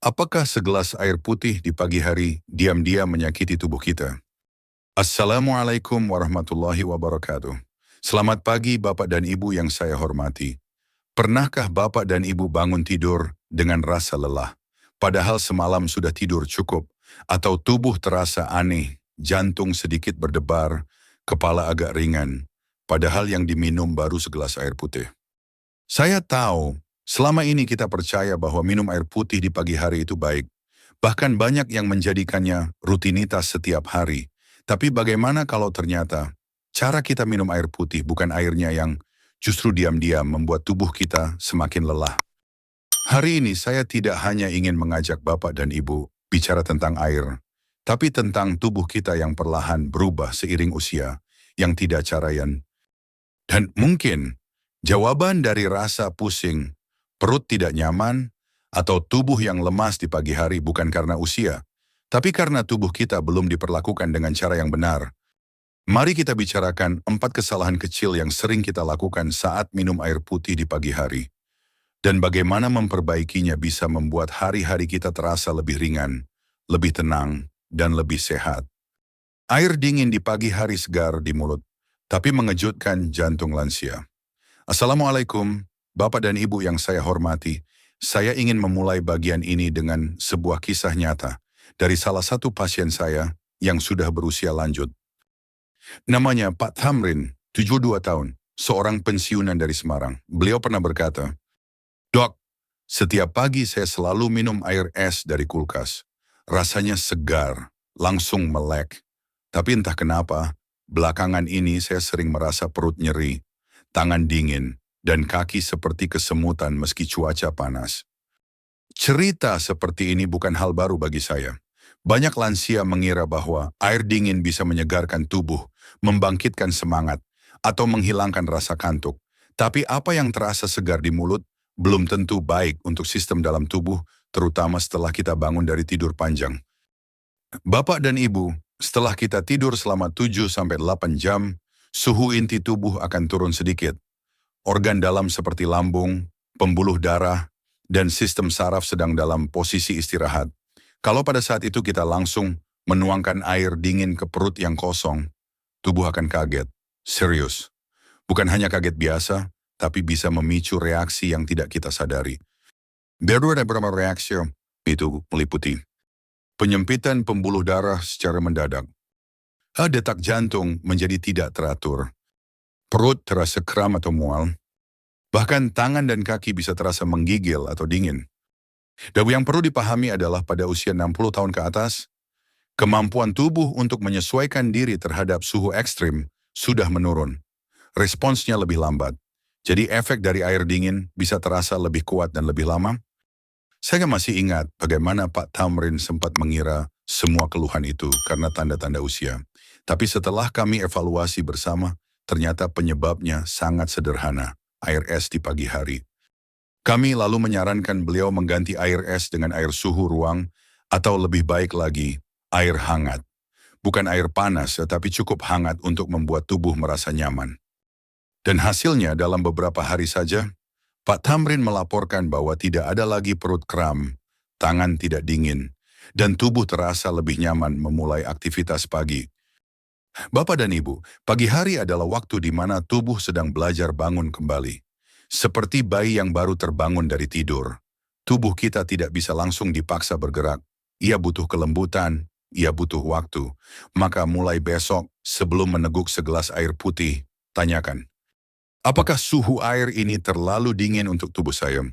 Apakah segelas air putih di pagi hari diam-diam menyakiti tubuh kita? Assalamualaikum warahmatullahi wabarakatuh. Selamat pagi Bapak dan Ibu yang saya hormati. Pernahkah Bapak dan Ibu bangun tidur dengan rasa lelah? Padahal semalam sudah tidur cukup, atau tubuh terasa aneh, jantung sedikit berdebar, kepala agak ringan, padahal yang diminum baru segelas air putih. Saya tahu, selama ini kita percaya bahwa minum air putih di pagi hari itu baik. Bahkan banyak yang menjadikannya rutinitas setiap hari. Tapi bagaimana kalau ternyata cara kita minum air putih bukan airnya yang justru diam-diam membuat tubuh kita semakin lelah. Hari ini saya tidak hanya ingin mengajak Bapak dan Ibu bicara tentang air, tapi tentang tubuh kita yang perlahan berubah seiring usia, yang tidak carayan. Dan mungkin jawaban dari rasa pusing, perut tidak nyaman, atau tubuh yang lemas di pagi hari bukan karena usia, tapi karena tubuh kita belum diperlakukan dengan cara yang benar. Mari kita bicarakan 4 kesalahan kecil yang sering kita lakukan saat minum air putih di pagi hari. Dan bagaimana memperbaikinya bisa membuat hari-hari kita terasa lebih ringan, lebih tenang, dan lebih sehat. Air dingin di pagi hari segar di mulut, tapi mengejutkan jantung lansia. Assalamualaikum, Bapak dan Ibu yang saya hormati. Saya ingin memulai bagian ini dengan sebuah kisah nyata dari salah satu pasien saya yang sudah berusia lanjut. Namanya Pak Thamrin, 72 tahun, seorang pensiunan dari Semarang. Beliau pernah berkata, "Dok, setiap pagi saya selalu minum air es dari kulkas. Rasanya segar, langsung melek. Tapi entah kenapa, belakangan ini saya sering merasa perut nyeri, tangan dingin, dan kaki seperti kesemutan meski cuaca panas." Cerita seperti ini bukan hal baru bagi saya. Banyak lansia mengira bahwa air dingin bisa menyegarkan tubuh, membangkitkan semangat, atau menghilangkan rasa kantuk. Tapi apa yang terasa segar di mulut belum tentu baik untuk sistem dalam tubuh, terutama setelah kita bangun dari tidur panjang. Bapak dan Ibu, setelah kita tidur selama 7-8 jam, suhu inti tubuh akan turun sedikit. Organ dalam seperti lambung, pembuluh darah, dan sistem saraf sedang dalam posisi istirahat. Kalau pada saat itu kita langsung menuangkan air dingin ke perut yang kosong, tubuh akan kaget. Serius. Bukan hanya kaget biasa, tapi bisa memicu reaksi yang tidak kita sadari. Baru ada beberapa reaksi itu meliputi penyempitan pembuluh darah secara mendadak. Detak jantung menjadi tidak teratur. Perut terasa kram atau mual. Bahkan tangan dan kaki bisa terasa menggigil atau dingin. Dan yang perlu dipahami adalah pada usia 60 tahun ke atas, kemampuan tubuh untuk menyesuaikan diri terhadap suhu ekstrim sudah menurun. Responsnya lebih lambat. Jadi efek dari air dingin bisa terasa lebih kuat dan lebih lama. Saya masih ingat bagaimana Pak Thamrin sempat mengira semua keluhan itu karena tanda-tanda usia. Tapi setelah kami evaluasi bersama, ternyata penyebabnya sangat sederhana, air es di pagi hari. Kami lalu menyarankan beliau mengganti air es dengan air suhu ruang atau lebih baik lagi, air hangat. Bukan air panas, tetapi cukup hangat untuk membuat tubuh merasa nyaman. Dan hasilnya dalam beberapa hari saja, Pak Thamrin melaporkan bahwa tidak ada lagi perut kram, tangan tidak dingin, dan tubuh terasa lebih nyaman memulai aktivitas pagi. Bapak dan Ibu, pagi hari adalah waktu di mana tubuh sedang belajar bangun kembali. Seperti bayi yang baru terbangun dari tidur. Tubuh kita tidak bisa langsung dipaksa bergerak. Ia butuh kelembutan, ia butuh waktu. Maka mulai besok, sebelum meneguk segelas air putih, tanyakan, apakah suhu air ini terlalu dingin untuk tubuh saya?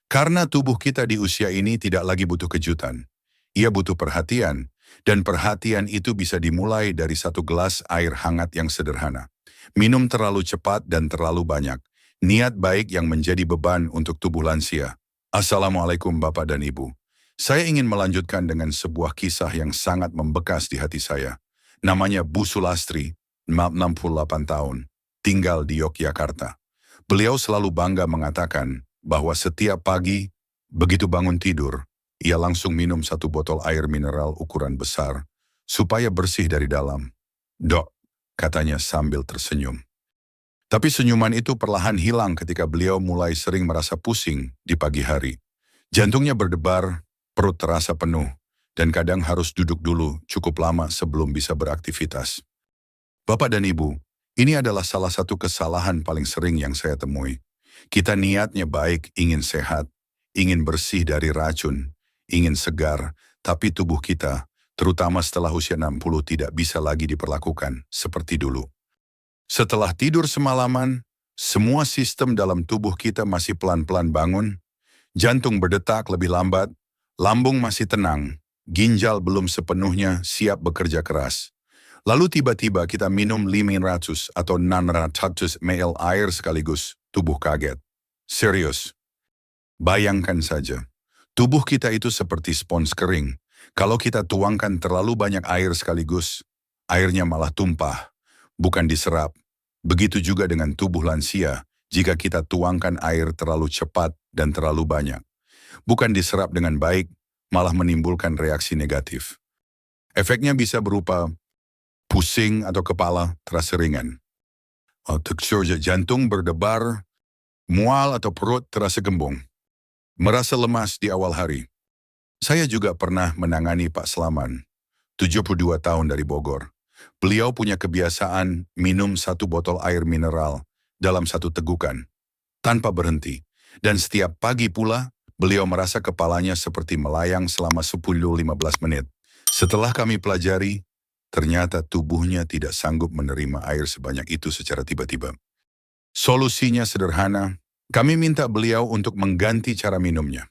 Karena tubuh kita di usia ini tidak lagi butuh kejutan. Ia butuh perhatian, dan perhatian itu bisa dimulai dari satu gelas air hangat yang sederhana. Minum terlalu cepat dan terlalu banyak. Niat baik yang menjadi beban untuk tubuh lansia. Assalamualaikum Bapak dan Ibu. Saya ingin melanjutkan dengan sebuah kisah yang sangat membekas di hati saya. Namanya Bu Sulastri, 68 tahun, tinggal di Yogyakarta. Beliau selalu bangga mengatakan bahwa setiap pagi, begitu bangun tidur, ia langsung minum 1 botol air mineral ukuran besar, supaya bersih dari dalam. "Dok," katanya sambil tersenyum. Tapi senyuman itu perlahan hilang ketika beliau mulai sering merasa pusing di pagi hari. Jantungnya berdebar, perut terasa penuh, dan kadang harus duduk dulu cukup lama sebelum bisa beraktivitas. Bapak dan Ibu, ini adalah salah satu kesalahan paling sering yang saya temui. Kita niatnya baik, ingin sehat, ingin bersih dari racun, ingin segar, tapi tubuh kita, terutama setelah usia 60, tidak bisa lagi diperlakukan seperti dulu. Setelah tidur semalaman, semua sistem dalam tubuh kita masih pelan-pelan bangun, jantung berdetak lebih lambat, lambung masih tenang, ginjal belum sepenuhnya siap bekerja keras. Lalu tiba-tiba kita minum 500 atau 600 ml air sekaligus, tubuh kaget. Serius, bayangkan saja, tubuh kita itu seperti spons kering. Kalau kita tuangkan terlalu banyak air sekaligus, airnya malah tumpah, bukan diserap. Begitu juga dengan tubuh lansia, jika kita tuangkan air terlalu cepat dan terlalu banyak. Bukan diserap dengan baik, malah menimbulkan reaksi negatif. Efeknya bisa berupa pusing atau kepala terasa ringan. Tekstur jantung berdebar, mual atau perut terasa gembung. Merasa lemas di awal hari. Saya juga pernah menangani Pak Slaman, 72 tahun dari Bogor. Beliau punya kebiasaan minum 1 botol air mineral dalam 1 tegukan, tanpa berhenti. Dan setiap pagi pula, beliau merasa kepalanya seperti melayang selama 10-15 menit. Setelah kami pelajari, ternyata tubuhnya tidak sanggup menerima air sebanyak itu secara tiba-tiba. Solusinya sederhana, kami minta beliau untuk mengganti cara minumnya.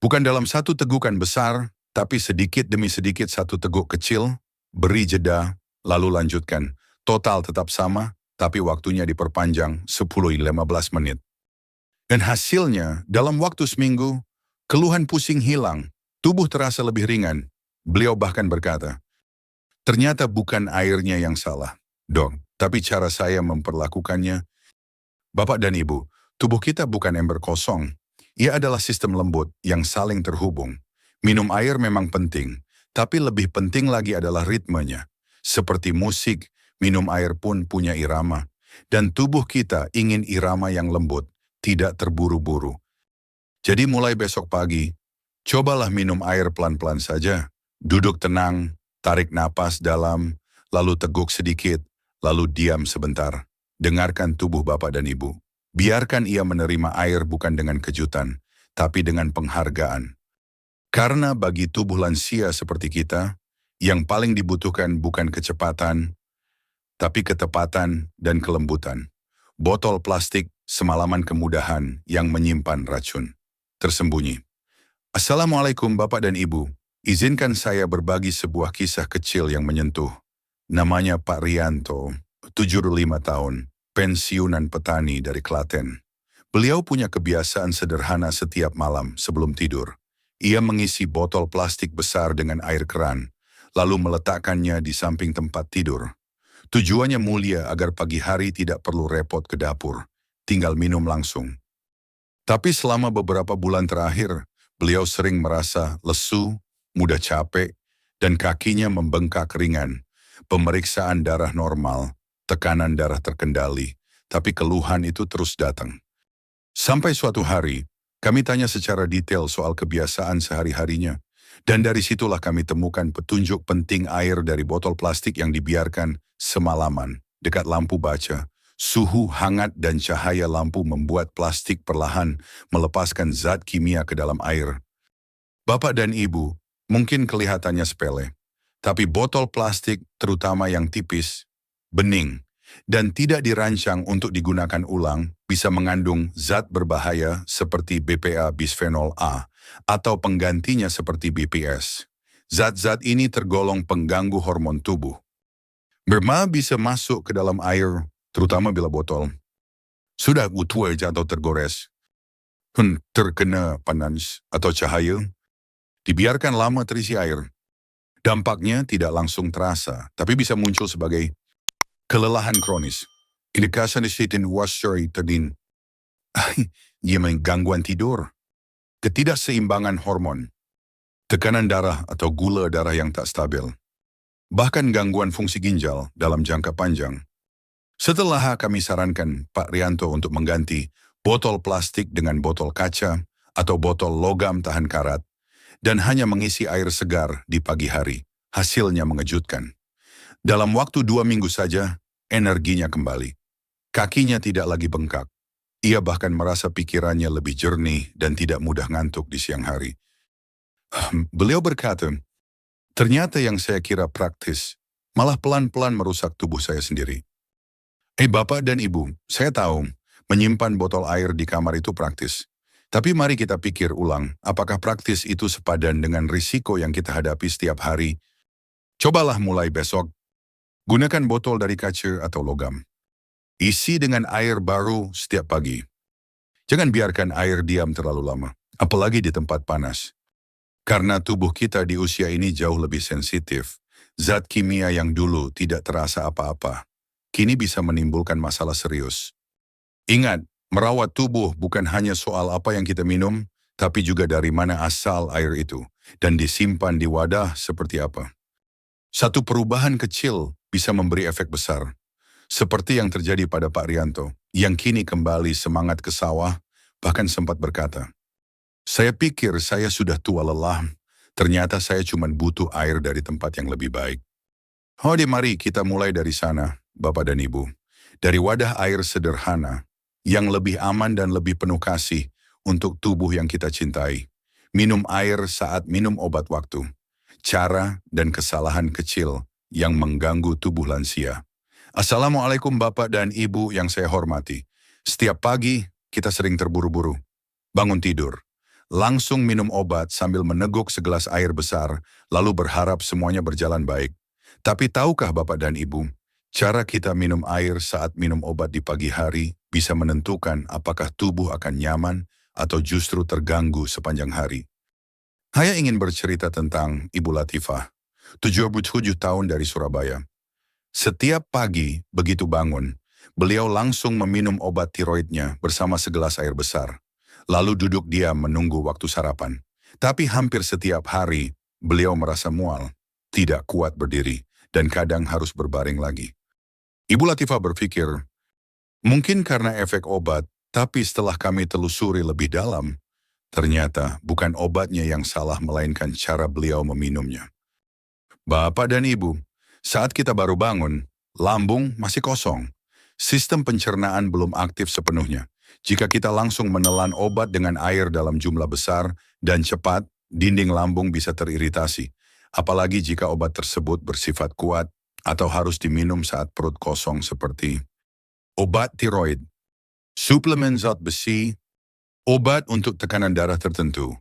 Bukan dalam 1 tegukan besar, tapi sedikit demi sedikit 1 teguk kecil, beri jeda, lalu lanjutkan. Total tetap sama, tapi waktunya diperpanjang 10-15 menit. Dan hasilnya, dalam waktu seminggu, keluhan pusing hilang, tubuh terasa lebih ringan. Beliau bahkan berkata, ternyata bukan airnya yang salah, Dok, tapi cara saya memperlakukannya. Bapak dan Ibu, tubuh kita bukan ember kosong. Ia adalah sistem lembut yang saling terhubung. Minum air memang penting, tapi lebih penting lagi adalah ritmenya. Seperti musik, minum air pun punya irama. Dan tubuh kita ingin irama yang lembut, tidak terburu-buru. Jadi mulai besok pagi, cobalah minum air pelan-pelan saja. Duduk tenang, tarik napas dalam, lalu teguk sedikit, lalu diam sebentar. Dengarkan tubuh Bapak dan Ibu. Biarkan ia menerima air bukan dengan kejutan, tapi dengan penghargaan. Karena bagi tubuh lansia seperti kita, yang paling dibutuhkan bukan kecepatan, tapi ketepatan dan kelembutan. Botol plastik semalaman kemudahan yang menyimpan racun. Tersembunyi. Assalamualaikum Bapak dan Ibu. Izinkan saya berbagi sebuah kisah kecil yang menyentuh. Namanya Pak Rianto, 75 tahun, pensiunan petani dari Klaten. Beliau punya kebiasaan sederhana setiap malam sebelum tidur. Ia mengisi botol plastik besar dengan air keran, lalu meletakkannya di samping tempat tidur. Tujuannya mulia agar pagi hari tidak perlu repot ke dapur, tinggal minum langsung. Tapi selama beberapa bulan terakhir, beliau sering merasa lesu, mudah capek, dan kakinya membengkak ringan. Pemeriksaan darah normal, tekanan darah terkendali, tapi keluhan itu terus datang. Sampai suatu hari, kami tanya secara detail soal kebiasaan sehari-harinya, dan dari situlah kami temukan petunjuk penting air dari botol plastik yang dibiarkan semalaman dekat lampu baca. Suhu hangat dan cahaya lampu membuat plastik perlahan melepaskan zat kimia ke dalam air. Bapak dan Ibu, mungkin kelihatannya sepele, tapi botol plastik, terutama yang tipis, bening, dan tidak dirancang untuk digunakan ulang, bisa mengandung zat berbahaya seperti BPA bisphenol A atau penggantinya seperti BPS. Zat-zat ini tergolong pengganggu hormon tubuh. Berma bisa masuk ke dalam air, terutama bila botol sudah utuh atau tergores, terkena panas atau cahaya, dibiarkan lama terisi air. Dampaknya tidak langsung terasa, tapi bisa muncul sebagai kelelahan kronis, indikasi sitin washer tadin, gangguan tidur, ketidakseimbangan hormon, tekanan darah atau gula darah yang tak stabil, bahkan gangguan fungsi ginjal dalam jangka panjang. Setelah kami sarankan Pak Rianto untuk mengganti botol plastik dengan botol kaca atau botol logam tahan karat, dan hanya mengisi air segar di pagi hari. Hasilnya mengejutkan. Dalam waktu 2 minggu saja, energinya kembali. Kakinya tidak lagi bengkak. Ia bahkan merasa pikirannya lebih jernih dan tidak mudah ngantuk di siang hari. Beliau berkata, ternyata yang saya kira praktis, malah pelan-pelan merusak tubuh saya sendiri. Bapak dan Ibu, saya tahu, menyimpan botol air di kamar itu praktis. Tapi mari kita pikir ulang, apakah praktis itu sepadan dengan risiko yang kita hadapi setiap hari? Cobalah mulai besok, gunakan botol dari kaca atau logam. Isi dengan air baru setiap pagi. Jangan biarkan air diam terlalu lama, apalagi di tempat panas. Karena tubuh kita di usia ini jauh lebih sensitif, zat kimia yang dulu tidak terasa apa-apa, kini bisa menimbulkan masalah serius. Ingat, merawat tubuh bukan hanya soal apa yang kita minum, tapi juga dari mana asal air itu, dan disimpan di wadah seperti apa. Satu perubahan kecil bisa memberi efek besar. Seperti yang terjadi pada Pak Rianto, yang kini kembali semangat ke sawah, bahkan sempat berkata, saya pikir saya sudah tua lelah, ternyata saya cuma butuh air dari tempat yang lebih baik. Mari kita mulai dari sana, Bapak dan Ibu. Dari wadah air sederhana, yang lebih aman dan lebih penuh kasih untuk tubuh yang kita cintai. Minum air saat minum obat waktu. Cara dan kesalahan kecil yang mengganggu tubuh lansia. Assalamualaikum Bapak dan Ibu yang saya hormati. Setiap pagi kita sering terburu-buru. Bangun tidur. Langsung minum obat sambil meneguk segelas air besar, lalu berharap semuanya berjalan baik. Tapi tahukah Bapak dan Ibu, cara kita minum air saat minum obat di pagi hari bisa menentukan apakah tubuh akan nyaman atau justru terganggu sepanjang hari. Saya ingin bercerita tentang Ibu Latifah, 77 tahun dari Surabaya. Setiap pagi, begitu bangun, beliau langsung meminum obat tiroidnya bersama segelas air besar. Lalu duduk diam menunggu waktu sarapan. Tapi hampir setiap hari, beliau merasa mual, tidak kuat berdiri, dan kadang harus berbaring lagi. Ibu Latifah berpikir, mungkin karena efek obat, tapi setelah kami telusuri lebih dalam, ternyata bukan obatnya yang salah melainkan cara beliau meminumnya. Bapak dan Ibu, saat kita baru bangun, lambung masih kosong. Sistem pencernaan belum aktif sepenuhnya. Jika kita langsung menelan obat dengan air dalam jumlah besar dan cepat, dinding lambung bisa teriritasi. Apalagi jika obat tersebut bersifat kuat atau harus diminum saat perut kosong seperti obat tiroid, suplemen zat besi, obat untuk tekanan darah tertentu.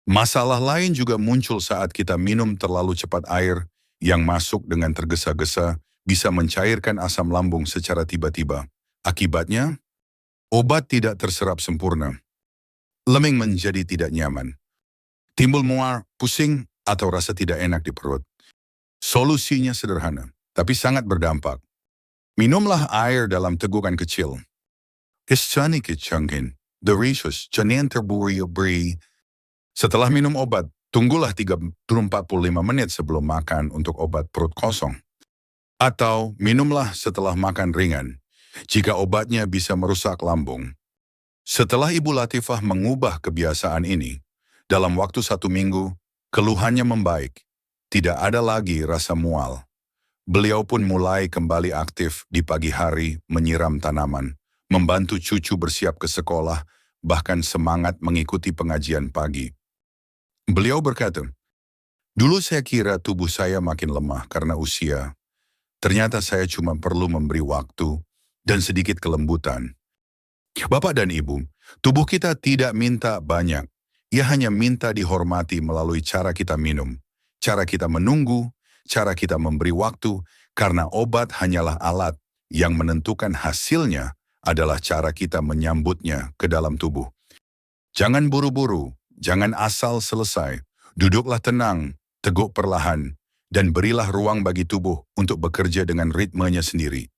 Masalah lain juga muncul saat kita minum terlalu cepat air yang masuk dengan tergesa-gesa bisa mencairkan asam lambung secara tiba-tiba. Akibatnya, obat tidak terserap sempurna. Lembing menjadi tidak nyaman. Timbul mual, pusing, atau rasa tidak enak di perut. Solusinya sederhana, tapi sangat berdampak. Minumlah air dalam tegukan kecil. Iscani kecangkin, derisus, canian terburi-buri. Setelah minum obat, tunggulah 30-45 menit sebelum makan untuk obat perut kosong. Atau minumlah setelah makan ringan, jika obatnya bisa merusak lambung. Setelah Ibu Latifah mengubah kebiasaan ini, dalam waktu 1 minggu, keluhannya membaik. Tidak ada lagi rasa mual. Beliau pun mulai kembali aktif di pagi hari menyiram tanaman, membantu cucu bersiap ke sekolah, bahkan semangat mengikuti pengajian pagi. Beliau berkata, dulu saya kira tubuh saya makin lemah karena usia. Ternyata saya cuma perlu memberi waktu dan sedikit kelembutan. Bapak dan Ibu, tubuh kita tidak minta banyak. Ia hanya minta dihormati melalui cara kita minum, cara kita menunggu, cara kita memberi waktu, karena obat hanyalah alat yang menentukan hasilnya adalah cara kita menyambutnya ke dalam tubuh. Jangan buru-buru. Jangan asal selesai, duduklah tenang, teguk perlahan, dan berilah ruang bagi tubuh untuk bekerja dengan ritmenya sendiri.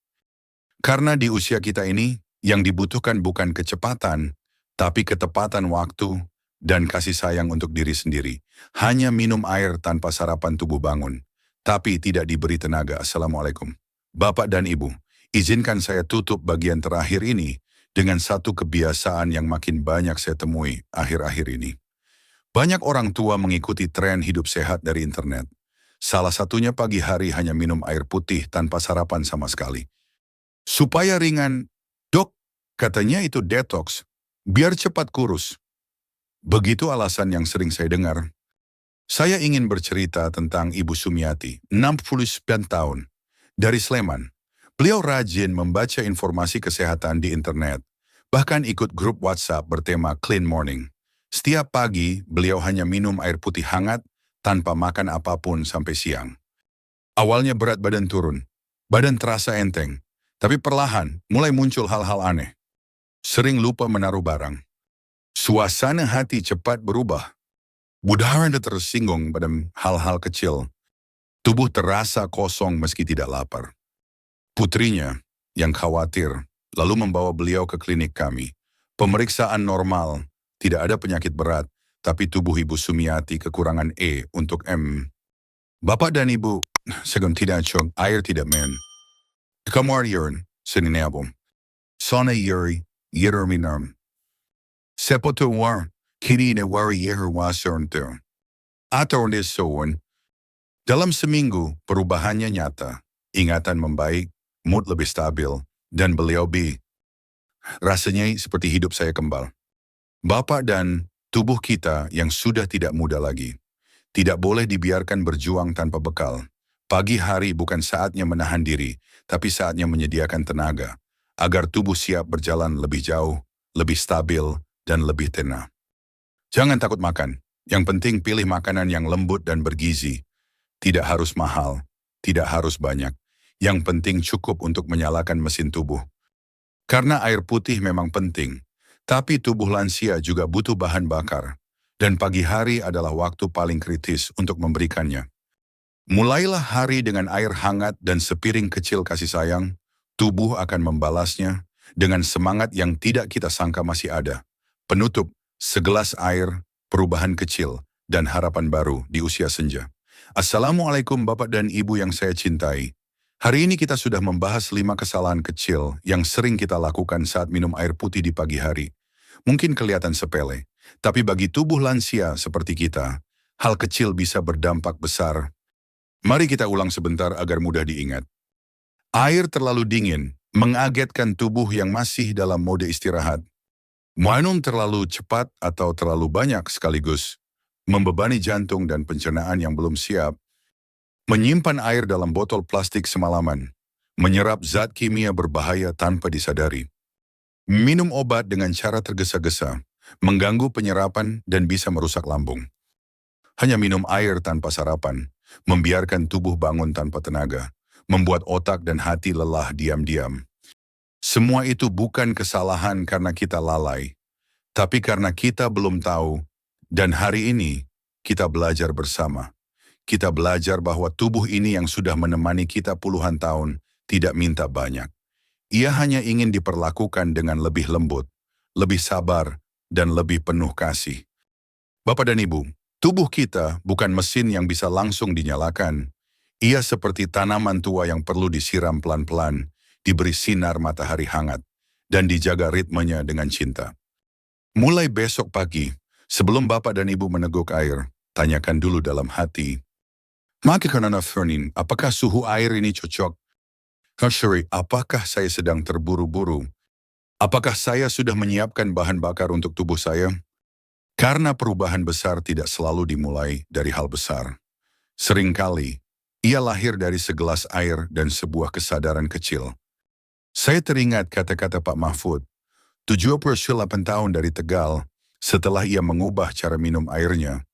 Karena di usia kita ini, yang dibutuhkan bukan kecepatan, tapi ketepatan waktu dan kasih sayang untuk diri sendiri. Hanya minum air tanpa sarapan tubuh bangun, tapi tidak diberi tenaga. Assalamualaikum. Bapak dan Ibu, izinkan saya tutup bagian terakhir ini dengan satu kebiasaan yang makin banyak saya temui akhir-akhir ini. Banyak orang tua mengikuti tren hidup sehat dari internet. Salah satunya pagi hari hanya minum air putih tanpa sarapan sama sekali. Supaya ringan, dok, katanya itu detox, biar cepat kurus. Begitu alasan yang sering saya dengar. Saya ingin bercerita tentang Ibu Sumiati, 69 tahun, dari Sleman. Beliau rajin membaca informasi kesehatan di internet, bahkan ikut grup WhatsApp bertema Clean Morning. Setiap pagi, beliau hanya minum air putih hangat tanpa makan apapun sampai siang. Awalnya berat badan turun, badan terasa enteng, tapi perlahan mulai muncul hal-hal aneh. Sering lupa menaruh barang. Suasana hati cepat berubah. Budaya tersinggung pada hal-hal kecil. Tubuh terasa kosong meski tidak lapar. Putrinya, yang khawatir, lalu membawa beliau ke klinik kami. Pemeriksaan normal, tidak ada penyakit berat, tapi tubuh Ibu Sumiati kekurangan E untuk M. Bapak dan Ibu, segera tidak cok, air tidak men. Kamar urine, sininabom. Sana yuri, yir minum. Sepoto war, kini ne wari yeher wasern tu. Atau nesoon. Dalam seminggu, perubahannya nyata. Ingatan membaik, mood lebih stabil, dan beliau rasanya seperti hidup saya kembal. Bapak dan tubuh kita yang sudah tidak muda lagi. Tidak boleh dibiarkan berjuang tanpa bekal. Pagi hari bukan saatnya menahan diri, tapi saatnya menyediakan tenaga, agar tubuh siap berjalan lebih jauh, lebih stabil, dan lebih tenang. Jangan takut makan. Yang penting pilih makanan yang lembut dan bergizi. Tidak harus mahal, tidak harus banyak. Yang penting cukup untuk menyalakan mesin tubuh. Karena air putih memang penting, tapi tubuh lansia juga butuh bahan bakar. Dan pagi hari adalah waktu paling kritis untuk memberikannya. Mulailah hari dengan air hangat dan sepiring kecil kasih sayang, tubuh akan membalasnya dengan semangat yang tidak kita sangka masih ada. Penutup, segelas air, perubahan kecil, dan harapan baru di usia senja. Assalamualaikum Bapak dan Ibu yang saya cintai. Hari ini kita sudah membahas 5 kesalahan kecil yang sering kita lakukan saat minum air putih di pagi hari. Mungkin kelihatan sepele, tapi bagi tubuh lansia seperti kita, hal kecil bisa berdampak besar. Mari kita ulang sebentar agar mudah diingat. Air terlalu dingin, mengagetkan tubuh yang masih dalam mode istirahat. Minum terlalu cepat atau terlalu banyak sekaligus, membebani jantung dan pencernaan yang belum siap. Menyimpan air dalam botol plastik semalaman, menyerap zat kimia berbahaya tanpa disadari. Minum obat dengan cara tergesa-gesa, mengganggu penyerapan dan bisa merusak lambung. Hanya minum air tanpa sarapan, membiarkan tubuh bangun tanpa tenaga, membuat otak dan hati lelah diam-diam. Semua itu bukan kesalahan karena kita lalai, tapi karena kita belum tahu, dan hari ini kita belajar bersama. Kita belajar bahwa tubuh ini yang sudah menemani kita puluhan tahun tidak minta banyak. Ia hanya ingin diperlakukan dengan lebih lembut, lebih sabar, dan lebih penuh kasih. Bapak dan Ibu, tubuh kita bukan mesin yang bisa langsung dinyalakan. Ia seperti tanaman tua yang perlu disiram pelan-pelan, diberi sinar matahari hangat, dan dijaga ritmenya dengan cinta. Mulai besok pagi, sebelum Bapak dan Ibu meneguk air, tanyakan dulu dalam hati, maka karena Fernin, apakah suhu air ini cocok? Sorry, apakah saya sedang terburu-buru? Apakah saya sudah menyiapkan bahan bakar untuk tubuh saya? Karena perubahan besar tidak selalu dimulai dari hal besar. Seringkali, ia lahir dari segelas air dan sebuah kesadaran kecil. Saya teringat kata-kata Pak Mahfud, 78 tahun dari Tegal, setelah ia mengubah cara minum airnya.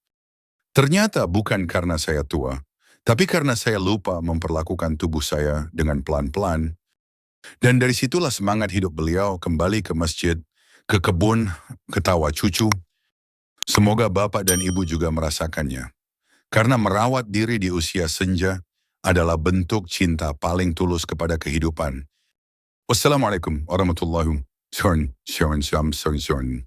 Ternyata bukan karena saya tua, tapi karena saya lupa memperlakukan tubuh saya dengan pelan-pelan. Dan dari situlah semangat hidup beliau kembali ke masjid, ke kebun, ke tawa cucu. Semoga Bapak dan Ibu juga merasakannya. Karena merawat diri di usia senja adalah bentuk cinta paling tulus kepada kehidupan. Wassalamualaikum warahmatullahi wabarakatuh.